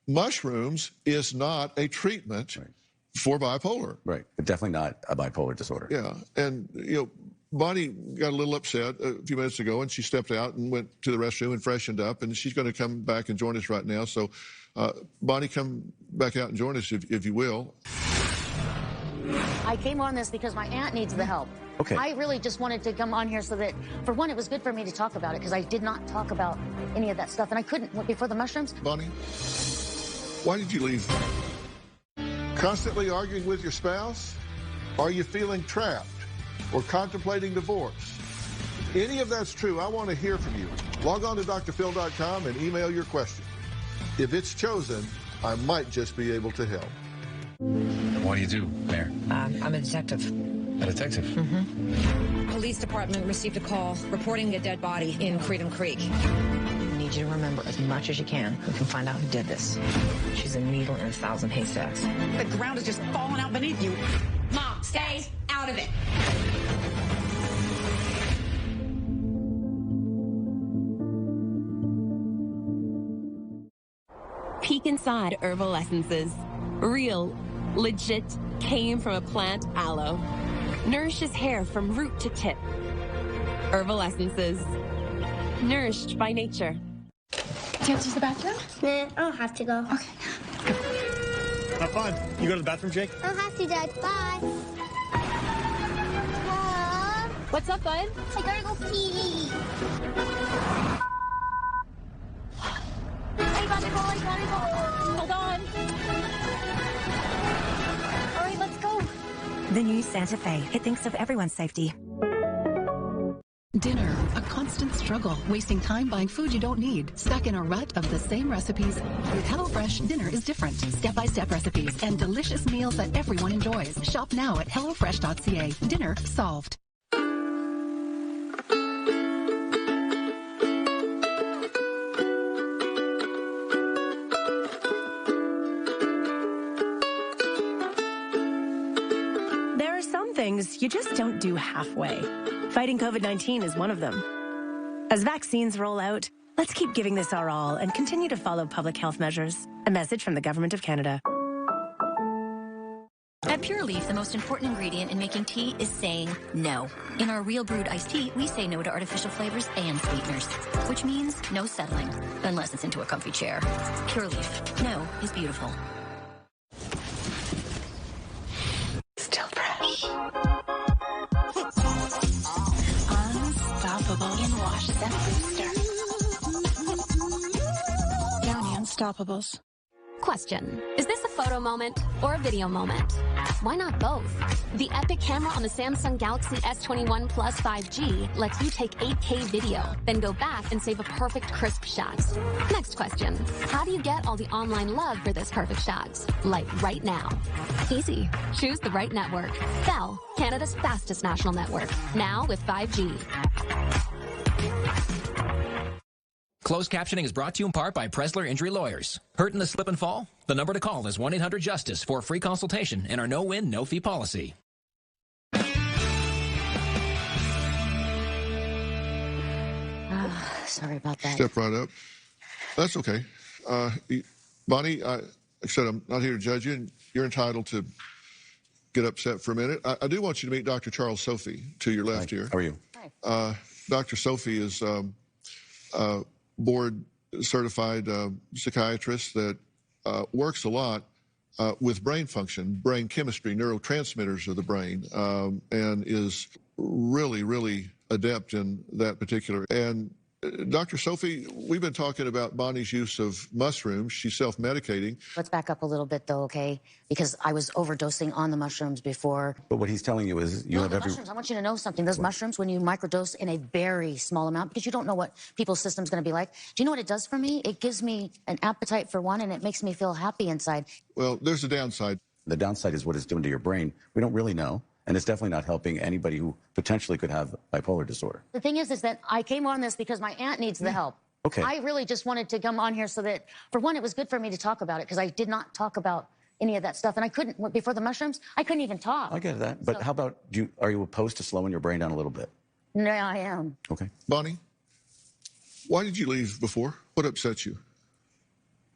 [SPEAKER 1] Mushrooms is not a treatment for bipolar.
[SPEAKER 14] Right, but definitely not a bipolar disorder.
[SPEAKER 1] Yeah, and, Bonnie got a little upset a few minutes ago, and she stepped out and went to the restroom and freshened up, and she's going to come back and join us right now. So, Bonnie, come back out and join us if you will.
[SPEAKER 5] I came on this because my aunt needs the help.
[SPEAKER 14] Okay.
[SPEAKER 5] I really just wanted to come on here so that, for one, it was good for me to talk about it because I did not talk about any of that stuff, and I couldn't before the mushrooms.
[SPEAKER 1] Bonnie, why did you leave? Constantly arguing with your spouse? Are you feeling trapped or contemplating divorce? Any of that's true, I want to hear from you. Log on to drphil.com and email your question. If it's chosen, I might just be able to help.
[SPEAKER 6] What do you do, Mayor?
[SPEAKER 7] I'm a detective.
[SPEAKER 6] A detective?
[SPEAKER 7] Mm-hmm. Police department received a call reporting a dead body in Freedom Creek. I need you to remember as much as you can who can find out who did this. She's a needle in 1,000 haystacks.
[SPEAKER 17] The ground is just falling out beneath you.
[SPEAKER 10] Mom, stay out of it.
[SPEAKER 8] Peek inside Herbal Essences. Real, legit, came from a plant aloe. Nourishes hair from root to tip. Herbal Essences. Nourished by nature.
[SPEAKER 28] Do you have to use the bathroom?
[SPEAKER 9] Nah, I don't have to go.
[SPEAKER 8] Okay.
[SPEAKER 15] Have fun. You go to the bathroom, Jake?
[SPEAKER 9] I don't have to, Dad. Bye.
[SPEAKER 8] What's up, bud?
[SPEAKER 9] I gotta go pee. I gotta go.
[SPEAKER 8] Hold on.
[SPEAKER 9] All right, let's go.
[SPEAKER 19] The new Santa Fe. It thinks of everyone's safety.
[SPEAKER 20] Dinner, a constant struggle, wasting time buying food you don't need, stuck in a rut of the same recipes. With HelloFresh, dinner is different. Step-by-step recipes and delicious meals that everyone enjoys. Shop now at HelloFresh.ca. Dinner solved.
[SPEAKER 2] you just don't do halfway. Fighting COVID-19 is one of them. As vaccines roll out, let's keep giving this our all and continue to follow public health measures. A message from the Government of Canada.
[SPEAKER 12] At Pure Leaf, the most important ingredient in making tea is saying no. In our real brewed iced tea, we say no to artificial flavors and sweeteners, which means no settling, unless it's into a comfy chair. Pure Leaf. No is beautiful.
[SPEAKER 2] Still fresh. Unstoppable in wash scent booster. Downy Unstoppables.
[SPEAKER 3] Question. Is this a photo moment or a video moment? Why not both? The Epic camera on the Samsung Galaxy S21 Plus 5G lets you take 8K video, then go back and save a perfect crisp shot. Next question. How do you get all the online love for this perfect shot? Like right now. Easy. Choose the right network. Bell, Canada's fastest national network. Now with 5G.
[SPEAKER 11] Closed captioning is brought to you in part by Presler Injury Lawyers. Hurt in the slip and fall? The number to call is 1-800-JUSTICE for a free consultation and our no-win, no-fee policy.
[SPEAKER 5] Sorry about that.
[SPEAKER 1] Step right up. That's okay. Bonnie, like I said, I'm not here to judge you, and you're entitled to get upset for a minute. I do want you to meet Dr. Charles Sophie to your left here.
[SPEAKER 14] How are you?
[SPEAKER 1] Hi. Dr. Sophie is board-certified psychiatrist that works a lot with brain function, brain chemistry, neurotransmitters of the brain, and is really, really adept in that particular. And Dr. Sophie, we've been talking about Bonnie's use of mushrooms. She's self-medicating.
[SPEAKER 5] Let's back up a little bit, though, okay? Because I was overdosing on the mushrooms before.
[SPEAKER 14] But what he's telling you is you have every...
[SPEAKER 5] mushrooms, I want you to know something. Those mushrooms, when you microdose in a very small amount, because you don't know what people's system's going to be like, do you know what it does for me? It gives me an appetite for one, and it makes me feel happy inside.
[SPEAKER 1] Well, there's a downside.
[SPEAKER 14] The downside is what it's doing to your brain. We don't really know. And it's definitely not helping anybody who potentially could have bipolar disorder.
[SPEAKER 5] The thing is that I came on this because my aunt needs the help.
[SPEAKER 14] Okay.
[SPEAKER 5] I really just wanted to come on here so that, for one, it was good for me to talk about it, because I did not talk about any of that stuff. And I couldn't, before the mushrooms, I couldn't even talk.
[SPEAKER 14] I get that. But how about, are you opposed to slowing your brain down a little bit?
[SPEAKER 5] No, I am.
[SPEAKER 14] Okay.
[SPEAKER 1] Bonnie, why did you leave before? What upset you?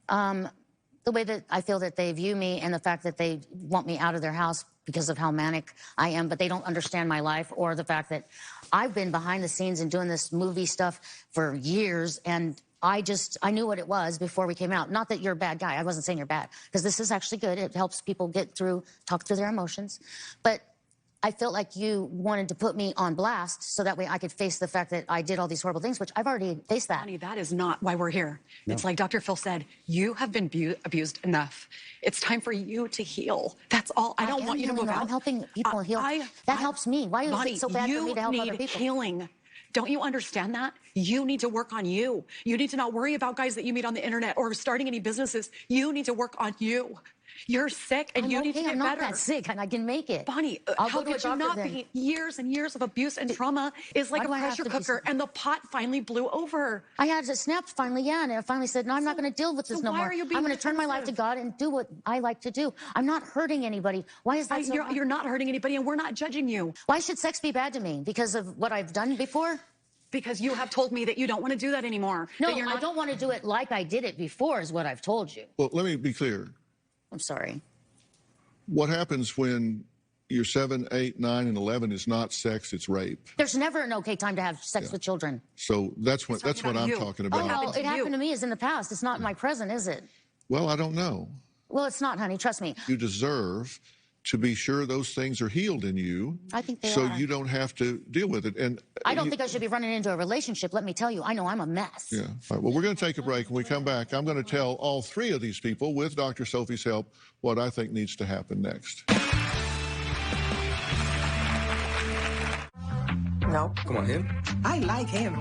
[SPEAKER 5] The way that I feel that they view me, and the fact that they want me out of their house because of how manic I am, but they don't understand my life, or the fact that I've been behind the scenes and doing this movie stuff for years, and I knew what it was before we came out. Not that you're a bad guy. I wasn't saying you're bad, because this is actually good. It helps people talk through their emotions. But I felt like you wanted to put me on blast so that way I could face the fact that I did all these horrible things, which I've already faced that.
[SPEAKER 17] Honey, that is not why we're here.
[SPEAKER 14] No.
[SPEAKER 17] It's like Dr. Phil said, you have been abused enough. It's time for you to heal. That's all. I don't want you to move out.
[SPEAKER 5] I'm helping people heal. That helps me. Why is it so bad for me to help other people?
[SPEAKER 17] You need healing. Don't you understand that? You need to work on you. You need to not worry about guys that you meet on the internet or starting any businesses. You need to work on you. You're sick, and you need to get better.
[SPEAKER 5] I'm not that sick, and I can make it.
[SPEAKER 17] Bonnie, how could you not be? Years and years of abuse and trauma is like a pressure cooker, and the pot finally blew over.
[SPEAKER 5] I had it snapped finally, yeah, and I finally said, no, I'm not going to deal with this no more.
[SPEAKER 17] Are you being
[SPEAKER 5] I'm going to turn my life to God and do what I like to do. I'm not hurting anybody. Why is that so wrong?
[SPEAKER 17] You're not hurting anybody, and we're not judging you.
[SPEAKER 5] Why should sex be bad to me? Because of what I've done before?
[SPEAKER 17] Because you have told me that you don't want to do that anymore.
[SPEAKER 5] No, I don't want to do it like I did it before is what I've told you.
[SPEAKER 1] Well, let me be clear.
[SPEAKER 5] I'm sorry.
[SPEAKER 1] What happens when you're 7, 8, 9, and 11 is not sex, it's rape.
[SPEAKER 5] There's never an okay time to have sex with children.
[SPEAKER 1] So that's what I'm talking about.
[SPEAKER 5] Oh, no, it happened to me is in the past. It's not in my present, is it?
[SPEAKER 1] Well, I don't know.
[SPEAKER 5] Well, it's not, honey. Trust me.
[SPEAKER 1] You deserve to be sure those things are healed in you.
[SPEAKER 5] I think they are.
[SPEAKER 1] So you don't have to deal with it. And
[SPEAKER 5] I don't think I should be running into a relationship. Let me tell you, I know I'm a mess.
[SPEAKER 1] Yeah. All right. Well, we're going to take a break. When we come back, I'm going to tell all three of these people, with Dr. Sophie's help, what I think needs to happen next.
[SPEAKER 13] No.
[SPEAKER 18] Come on, him.
[SPEAKER 13] I like him.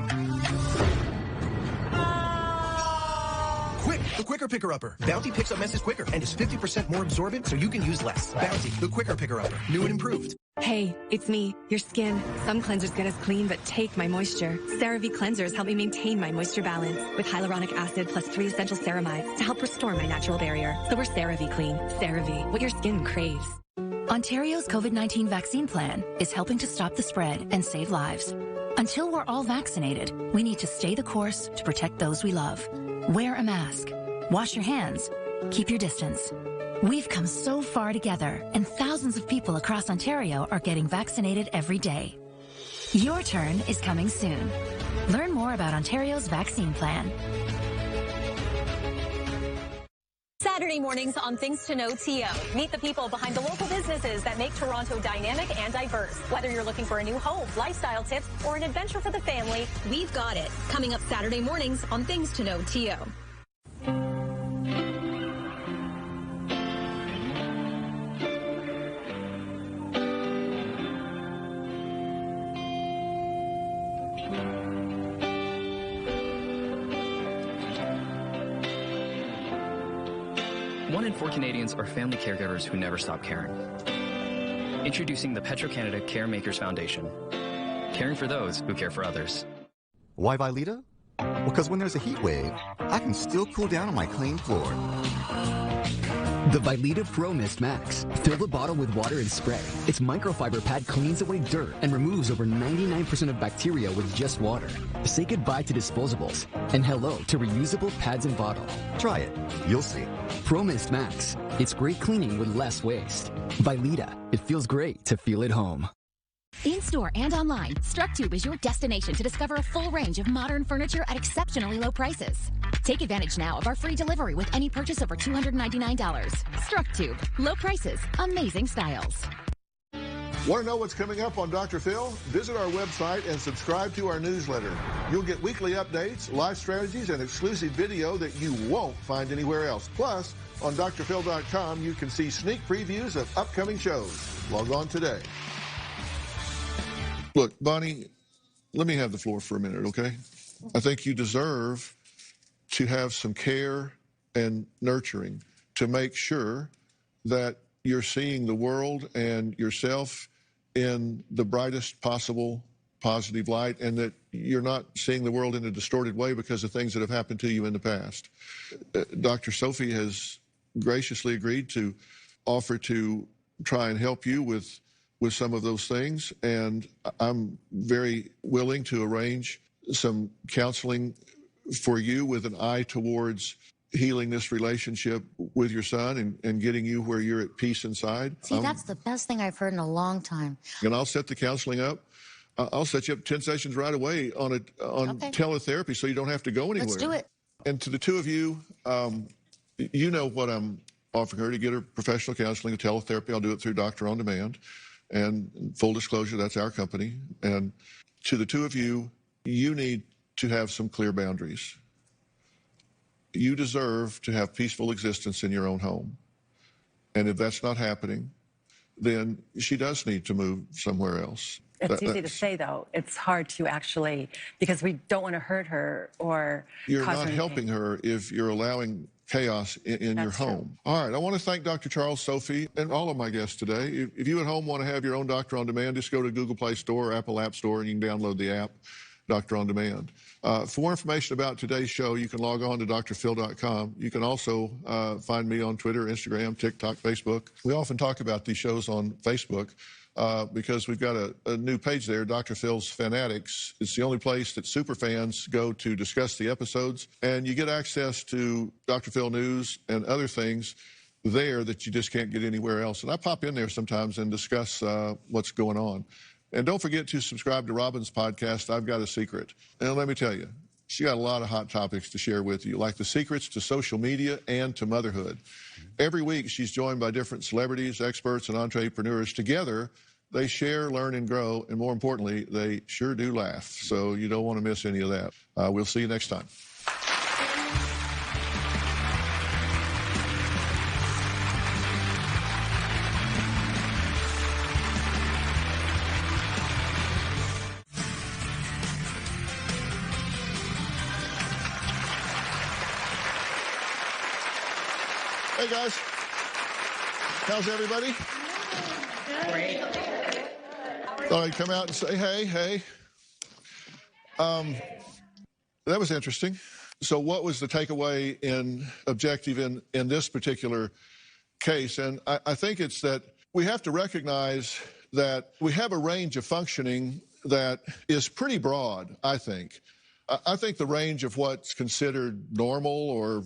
[SPEAKER 30] Quick, the quicker picker-upper. Bounty picks up messes quicker and is 50% more absorbent so you can use less. Bounty, the quicker picker-upper. New and improved.
[SPEAKER 16] Hey, it's me, your skin. Some cleansers get us clean, but take my moisture. CeraVe cleansers help me maintain my moisture balance with hyaluronic acid plus 3 essential ceramides to help restore my natural barrier. So we're CeraVe clean. CeraVe, what your skin craves.
[SPEAKER 4] Ontario's COVID-19 vaccine plan is helping to stop the spread and save lives. Until we're all vaccinated, we need to stay the course to protect those we love. Wear a mask, wash your hands, keep your distance. We've come so far together, and thousands of people across Ontario are getting vaccinated every day. Your turn is coming soon. Learn more about Ontario's vaccine plan.
[SPEAKER 13] Saturday mornings on Things to Know TO. Meet the people behind the local businesses that make Toronto dynamic and diverse. Whether you're looking for a new home, lifestyle tips, or an adventure for the family, we've got it. Coming up Saturday mornings on Things to Know TO.
[SPEAKER 18] One in 4 Canadians are family caregivers who never stop caring. Introducing the Petro-Canada Care Makers Foundation. Caring for those who care for others.
[SPEAKER 21] Why Vyleta? Because when there's a heat wave, I can still cool down on my clean floor.
[SPEAKER 22] The Vyleta Pro Mist Max. Fill the bottle with water and spray. Its microfiber pad cleans away dirt and removes over 99% of bacteria with just water. Say goodbye to disposables and hello to reusable pads and bottle.
[SPEAKER 21] Try it. You'll see.
[SPEAKER 22] Pro Mist Max. It's great cleaning with less waste. Vyleta. It feels great to feel at home.
[SPEAKER 23] In-store and online, StruckTube is your destination to discover a full range of modern furniture at exceptionally low prices. Take advantage now of our free delivery with any purchase over $299. StruckTube. Low prices, amazing styles.
[SPEAKER 1] Want to know what's coming up on Dr. Phil? Visit our website and subscribe to our newsletter. You'll get weekly updates, life strategies, and exclusive video that you won't find anywhere else. Plus, on drphil.com, you can see sneak previews of upcoming shows. Log on today. Look, Bonnie, let me have the floor for a minute, okay? I think you deserve to have some care and nurturing to make sure that you're seeing the world and yourself in the brightest possible positive light, and that you're not seeing the world in a distorted way because of things that have happened to you in the past. Dr. Sophie has graciously agreed to offer to try and help you with some of those things, and I'm very willing to arrange some counseling for you with an eye towards healing this relationship with your son and getting you where you're at peace inside.
[SPEAKER 5] See, that's the best thing I've heard in a long time.
[SPEAKER 1] And I'll set the counseling up. I'll set you up 10 sessions right away on teletherapy so you don't have to go anywhere.
[SPEAKER 5] Let's do it.
[SPEAKER 1] And to the two of you, you know what I'm offering her, to get her professional counseling and teletherapy. I'll do it through Doctor On Demand. And full disclosure, that's our company. And to the two of you, you need to have some clear boundaries. You deserve to have peaceful existence in your own home. And if that's not happening, then she does need to move somewhere else.
[SPEAKER 24] It's easy to say, though. It's hard to actually, because we don't want to hurt her or
[SPEAKER 1] You're
[SPEAKER 24] cause
[SPEAKER 1] not
[SPEAKER 24] her
[SPEAKER 1] helping
[SPEAKER 24] pain.
[SPEAKER 1] her if you're allowing chaos in your home. All right, I want to thank Dr. Charles, Sophie, and all of my guests today. If you at home want to have your own Doctor On Demand, just go to Google Play Store or Apple App Store and you can download the app, Doctor On Demand. For more information about today's show, you can log on to drphil.com. You can also find me on Twitter, Instagram, TikTok, Facebook. We often talk about these shows on Facebook because we've got a new page there, Dr. Phil's Fanatics. It's the only place that super fans go to discuss the episodes, and you get access to Dr. Phil news and other things there that you just can't get anywhere else. And I pop in there sometimes and discuss what's going on. And don't forget to subscribe to Robin's podcast, I've Got a Secret. And let me tell you, she got a lot of hot topics to share with you, like the secrets to social media and to motherhood. Every week, she's joined by different celebrities, experts, and entrepreneurs. Together, they share, learn, and grow. And more importantly, they sure do laugh. So you don't want to miss any of that. We'll see you next time. Hey, guys. How's everybody? Great. Thought I'd come out and say, hey. That was interesting. So what was the takeaway in objective in this particular case? And I think it's that we have to recognize that we have a range of functioning that is pretty broad, I think. I think the range of what's considered normal or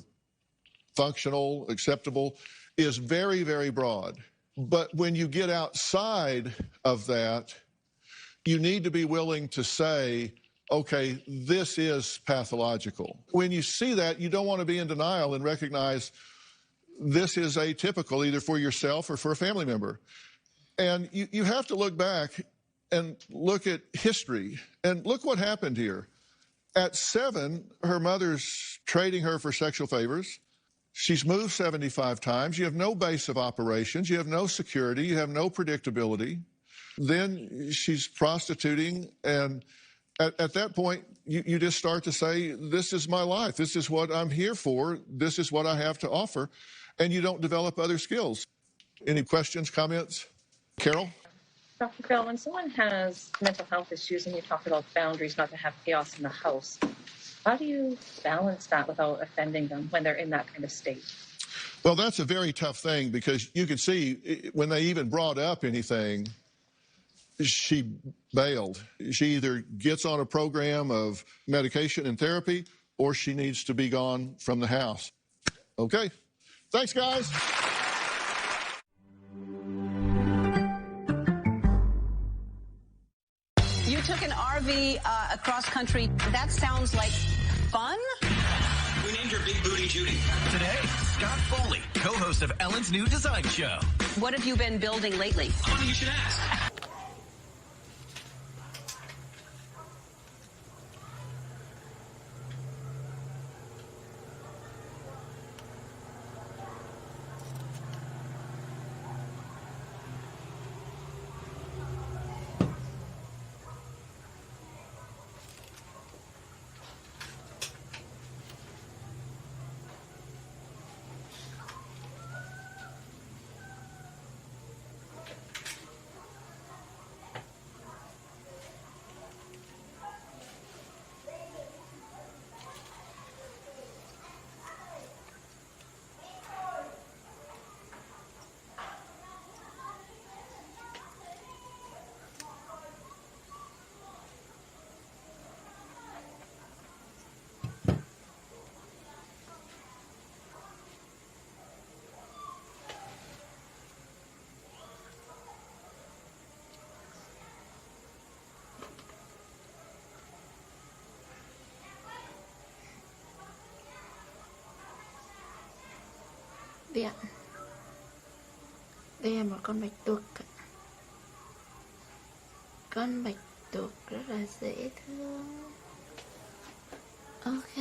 [SPEAKER 1] functional, acceptable, is very, very broad. But when you get outside of that, you need to be willing to say, okay, this is pathological. When you see that, you don't want to be in denial and recognize this is atypical either for yourself or for a family member. And you have to look back and look at history and look what happened here. At 7, her mother's trading her for sexual favors. She's moved 75 times. You have no base of operations. You have no security. You have no predictability. Then she's prostituting, and at that point, you just start to say, this is my life. This is what I'm here for. This is what I have to offer. And you don't develop other skills. Any questions, comments? Carol?
[SPEAKER 6] Dr. Phil, when someone has mental health issues and you talk about boundaries, not to have chaos in the house, how do you balance that without offending them when they're in that kind of state?
[SPEAKER 1] Well, that's a very tough thing because you can see when they even brought up anything, she bailed. She either gets on a program of medication and therapy or she needs to be gone from the house. Okay. Thanks, guys.
[SPEAKER 7] You took an RV across country. That sounds like fun.
[SPEAKER 8] We named her Big Booty Judy. Today, Scott Foley, co-host of Ellen's new design show.
[SPEAKER 7] What have you been building lately?
[SPEAKER 8] Funny you should ask.
[SPEAKER 9] Đây ạ. Đây là một con bạch tuộc. Con bạch tuộc rất là dễ thương. Ok.